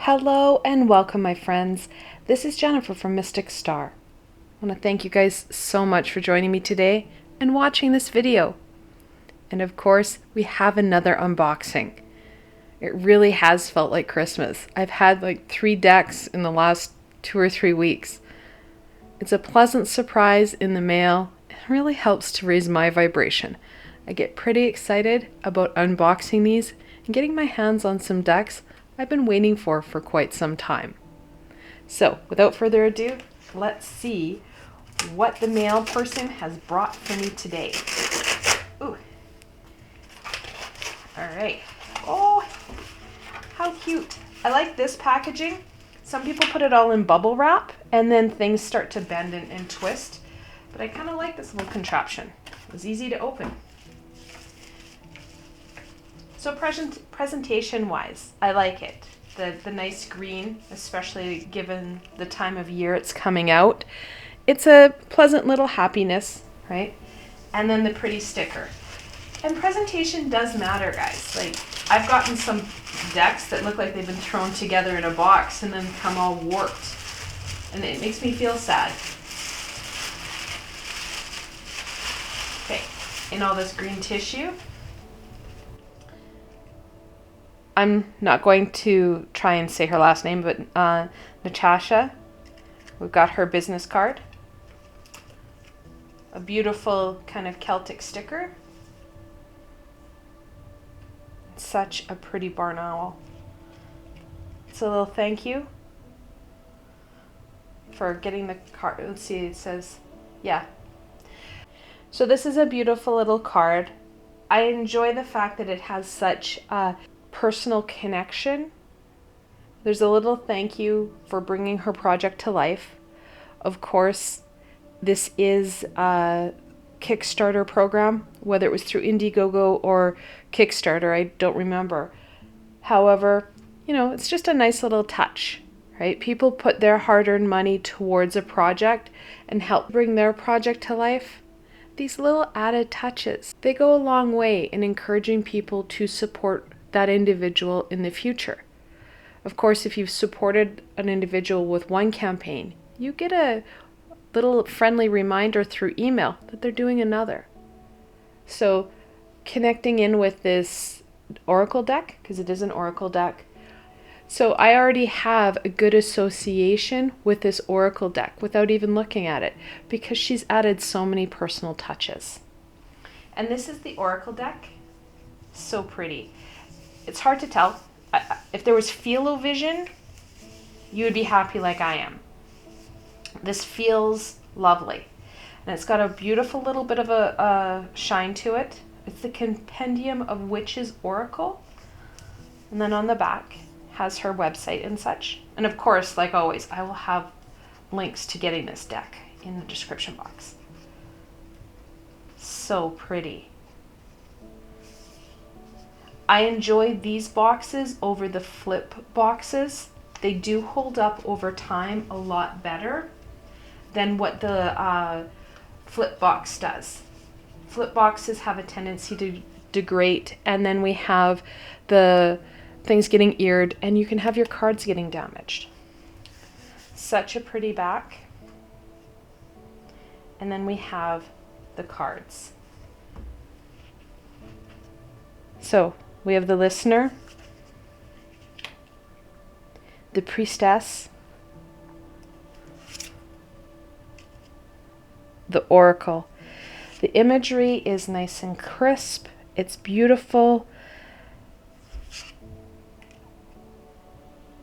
Hello and welcome, my friends. This is Jennifer from Mystic Star. I want to thank you guys so much for joining me today and watching this video. And of course, we have another unboxing. It really has felt like Christmas. I've had like 3 decks in the last 2 or 3 weeks. It's a pleasant surprise in the mail. It really helps to raise my vibration. I get pretty excited about unboxing these and getting my hands on some decks I've been waiting for quite some time. So, without further ado, let's see what the mail person has brought for me today. Ooh. All right. Oh, how cute. I like this packaging. Some people put it all in bubble wrap and then things start to bend and twist. But I kind of like this little contraption. It was easy to open. So presentation-wise, I like it. The nice green, especially given the time of year it's coming out. It's a pleasant little happiness, right? And then the pretty sticker. And presentation does matter, guys. Like, I've gotten some decks that look like they've been thrown together in a box and then come all warped. And it makes me feel sad. Okay, in all this green tissue. I'm not going to try and say her last name, but Natasha. We've got her business card. A beautiful kind of Celtic sticker. Such a pretty barn owl. It's a little thank you for getting the card. Let's see, it says, yeah. So this is a beautiful little card. I enjoy the fact that it has such a personal connection. There's a little thank you for bringing her project to life. Of course, this is a Kickstarter program, whether it was through Indiegogo or Kickstarter, I don't remember. However, you know, it's just a nice little touch, right? People put their hard-earned money towards a project and help bring their project to life. These little added touches, they go a long way in encouraging people to support that individual in the future. Of course, if you've supported an individual with one campaign, you get a little friendly reminder through email that they're doing another. So connecting in with this oracle deck, because it is an oracle deck. So I already have a good association with this oracle deck without even looking at it, because she's added so many personal touches. And this is the oracle deck. So pretty. It's hard to tell. If there was philo-vision, you would be happy like I am. This feels lovely. And it's got a beautiful little bit of a shine to it. It's the Compendium of Witches Oracle. And then on the back has her website and such. And of course, like always, I will have links to getting this deck in the description box. So pretty. I enjoy these boxes over the flip boxes. They do hold up over time a lot better than what the flip box does. Flip boxes have a tendency to degrade, and then we have the things getting eared, and you can have your cards getting damaged. Such a pretty back. And then we have the cards. So we have the listener, the priestess, the oracle. The imagery is nice and crisp. It's beautiful.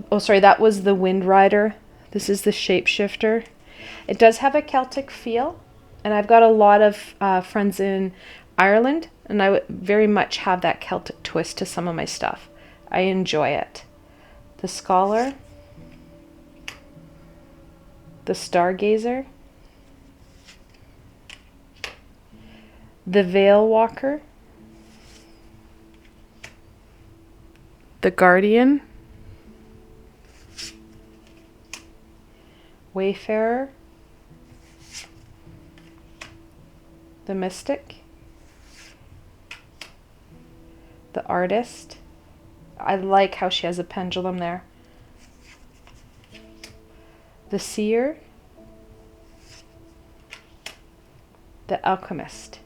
Oh, sorry, that was the Wind Rider. This is the Shapeshifter. It does have a Celtic feel, and I've got a lot of friends in Ireland, and I would very much have that Celtic twist to some of my stuff. I enjoy it. The Scholar, the Stargazer, the Veil Walker, the Guardian, Wayfarer, the Mystic, the Artist. I like how she has a pendulum there. the seer, the alchemist,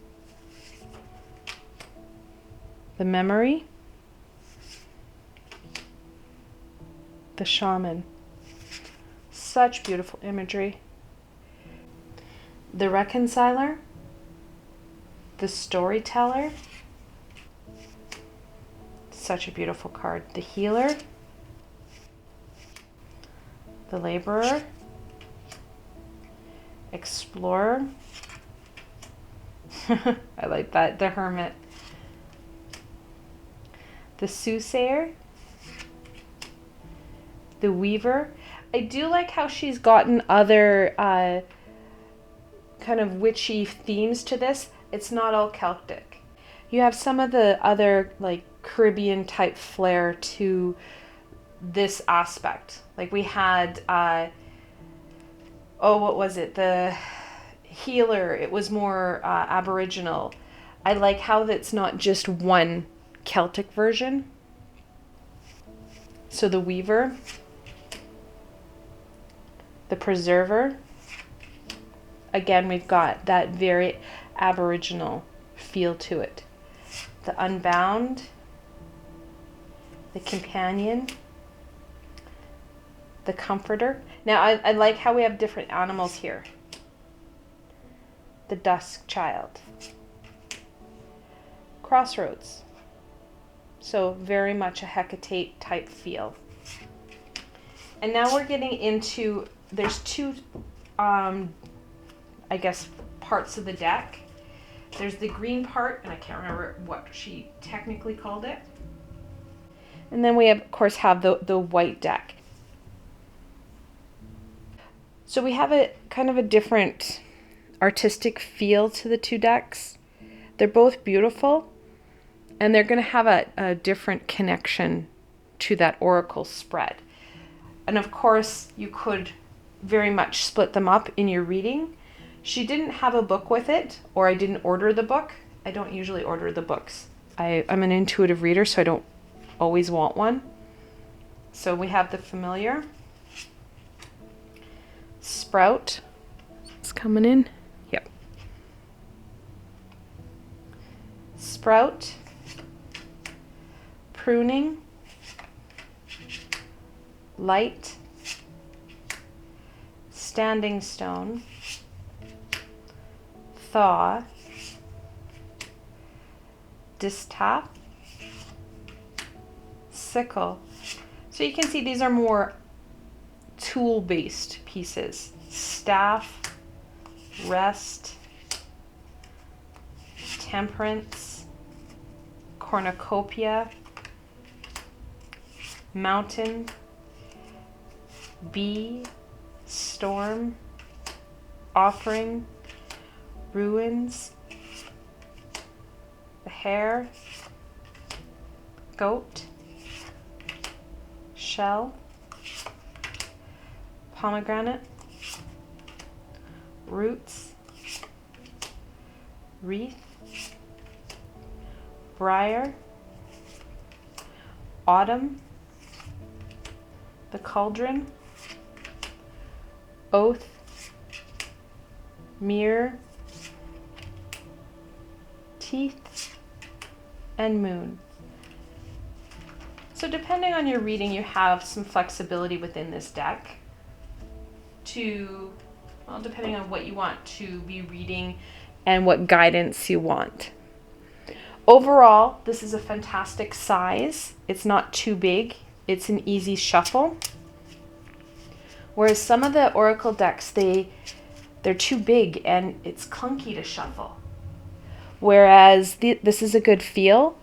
the memory, the shaman. Such beautiful imagery. The reconciler, the storyteller. Such a beautiful card. The healer, the laborer, explorer. I like that. The hermit, the soothsayer, the weaver. I do like how she's gotten other kind of witchy themes to this. It's not all Celtic. You have some of the other like Caribbean type flair to this aspect. Like we had, what was it? The healer. It was more Aboriginal. I like how that's not just one Celtic version. So the weaver, the preserver. Again, we've got that very Aboriginal feel to it. The unbound, the companion, the comforter. Now, I like how we have different animals here. The dusk child. Crossroads. So very much a Hecate type feel. And now we're getting into, there's two, I guess, parts of the deck. There's the green part, and I can't remember what she technically called it. And then we, of course, have the white deck. So we have a kind of a different artistic feel to the two decks. They're both beautiful, and they're going to have a different connection to that oracle spread. And of course, you could very much split them up in your reading. She didn't have a book with it, or I didn't order the book. I don't usually order the books. I'm an intuitive reader, so I don't always want one. So we have the familiar. Sprout. It's coming in. Yep. Sprout. Pruning. Light. Standing stone. Thaw, distaff, sickle. So you can see these are more tool-based pieces. Staff, rest, temperance, cornucopia, mountain, bee, storm, offering, ruins, the hare, goat, shell, pomegranate, roots, wreath, briar, autumn, the cauldron, oath, mirror, teeth, and moon. So depending on your reading, you have some flexibility within this deck to, well, depending on what you want to be reading and what guidance you want. Overall, this is a fantastic size. It's not too big. It's an easy shuffle. Whereas some of the Oracle decks, they're too big and it's clunky to shuffle. Whereas this is a good feel.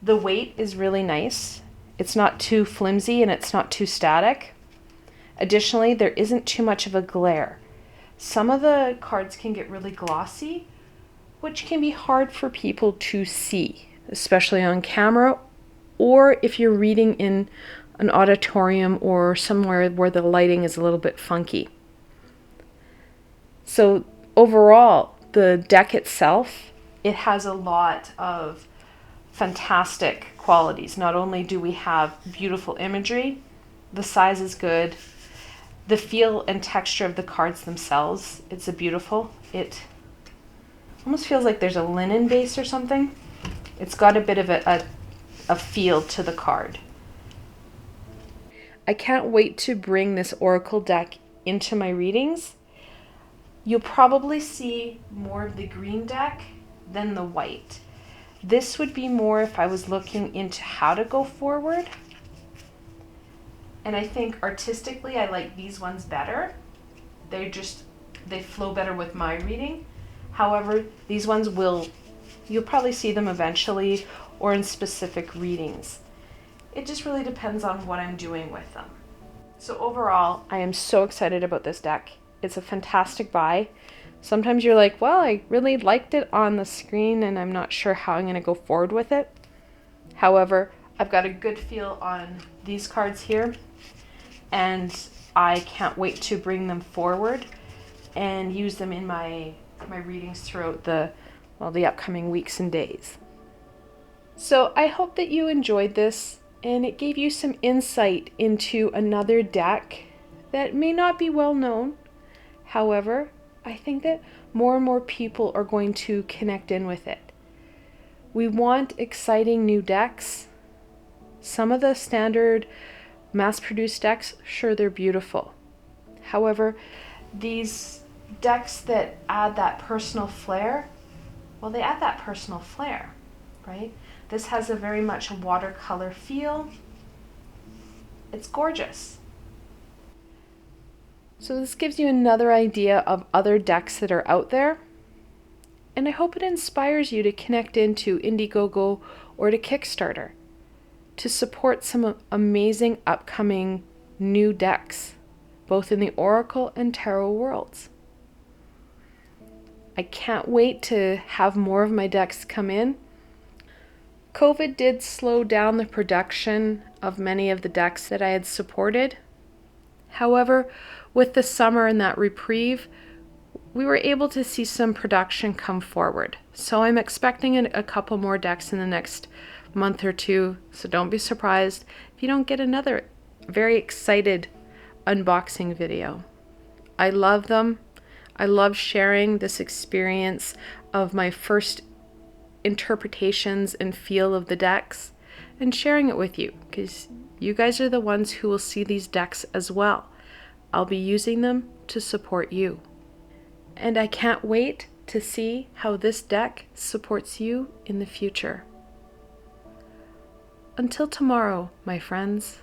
The weight is really nice. It's not too flimsy and it's not too static. Additionally, there isn't too much of a glare. Some of the cards can get really glossy, which can be hard for people to see, especially on camera, or if you're reading in an auditorium or somewhere where the lighting is a little bit funky. So overall, the deck itself, it has a lot of fantastic qualities. Not only do we have beautiful imagery, the size is good, the feel and texture of the cards themselves, it's a beautiful. It almost feels like there's a linen base or something. It's got a bit of a feel to the card. I can't wait to bring this Oracle deck into my readings. You'll probably see more of the green deck than the white. This would be more if I was looking into how to go forward. And I think artistically I like these ones better. They flow better with my reading. However, these ones you'll probably see them eventually or in specific readings. It just really depends on what I'm doing with them. So overall, I am so excited about this deck. It's a fantastic buy. Sometimes you're like, well, I really liked it on the screen and I'm not sure how I'm going to go forward with it. However, I've got a good feel on these cards here, and I can't wait to bring them forward and use them in my readings throughout the upcoming weeks and days. So I hope that you enjoyed this and it gave you some insight into another deck that may not be well known. However, I think that more and more people are going to connect in with it. We want exciting new decks. Some of the standard mass-produced decks, sure, they're beautiful. However, these decks that add that personal flair, well, they add that personal flair, right? This has a very much watercolor feel. It's gorgeous. So this gives you another idea of other decks that are out there. And I hope it inspires you to connect into Indiegogo or to Kickstarter to support some amazing upcoming new decks, both in the Oracle and Tarot worlds. I can't wait to have more of my decks come in. COVID did slow down the production of many of the decks that I had supported. However, with the summer and that reprieve, we were able to see some production come forward. So I'm expecting a couple more decks in the next month or two. So don't be surprised if you don't get another very excited unboxing video. I love them. I love sharing this experience of my first interpretations and feel of the decks and sharing it with you, because you guys are the ones who will see these decks as well. I'll be using them to support you. And I can't wait to see how this deck supports you in the future. Until tomorrow, my friends.